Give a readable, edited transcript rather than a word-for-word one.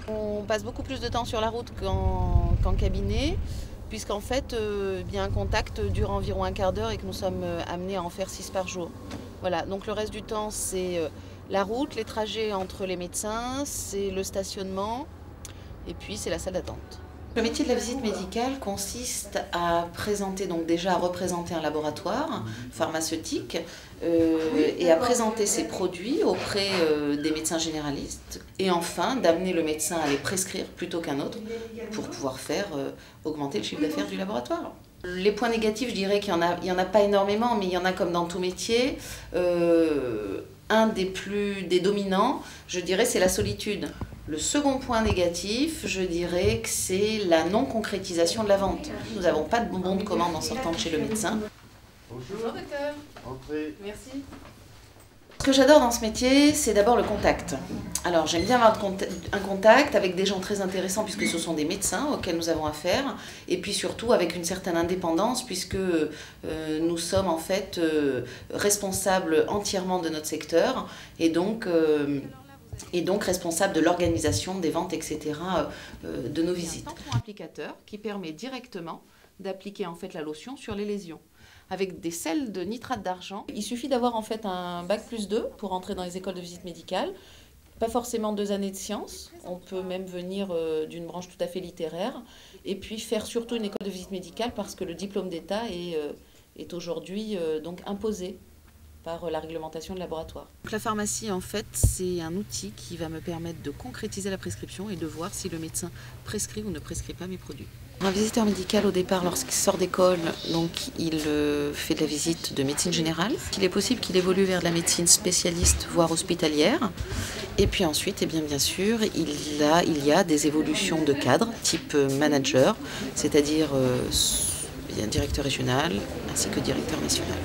On passe beaucoup plus de temps sur la route qu'en cabinet, puisqu'en fait, bien un contact dure environ un quart d'heure et que nous sommes amenés à en faire 6 par jour. Voilà, donc le reste du temps, c'est la route, les trajets entre les médecins, c'est le stationnement, et puis c'est la salle d'attente. Le métier de la visite médicale consiste à présenter, donc déjà à représenter un laboratoire pharmaceutique et à présenter ses produits auprès des médecins généralistes et enfin d'amener le médecin à les prescrire plutôt qu'un autre pour pouvoir faire augmenter le chiffre d'affaires du laboratoire. Les points négatifs, je dirais qu'il y en a pas énormément, mais il y en a comme dans tout métier. Un des dominants, je dirais, c'est la solitude. Le second point négatif, je dirais que c'est la non-concrétisation de la vente. Nous n'avons pas de bon de commande en sortant de chez le médecin. Bonjour docteur. Entrez. Merci. Ce que j'adore dans ce métier, c'est d'abord le contact. Alors j'aime bien avoir un contact avec des gens très intéressants puisque ce sont des médecins auxquels nous avons affaire et puis surtout avec une certaine indépendance puisque nous sommes en fait responsables entièrement de notre secteur et donc responsable de l'organisation des ventes, etc. De nos visites. Un applicateur qui permet directement d'appliquer en fait la lotion sur les lésions. Avec des sels de nitrate d'argent. Il suffit d'avoir en fait un bac+2 pour entrer dans les écoles de visite médicale. Pas forcément 2 années de sciences, on peut même venir d'une branche tout à fait littéraire. Et puis faire surtout une école de visite médicale parce que le diplôme d'État est aujourd'hui donc imposé par la réglementation de laboratoire. Donc la pharmacie, en fait, c'est un outil qui va me permettre de concrétiser la prescription et de voir si le médecin prescrit ou ne prescrit pas mes produits. Un visiteur médical, au départ, lorsqu'il sort d'école, donc il fait de la visite de médecine générale. Il est possible qu'il évolue vers de la médecine spécialiste, voire hospitalière. Et puis ensuite, eh bien sûr, il y a des évolutions de cadre, type manager, c'est-à-dire directeur régional ainsi que directeur national.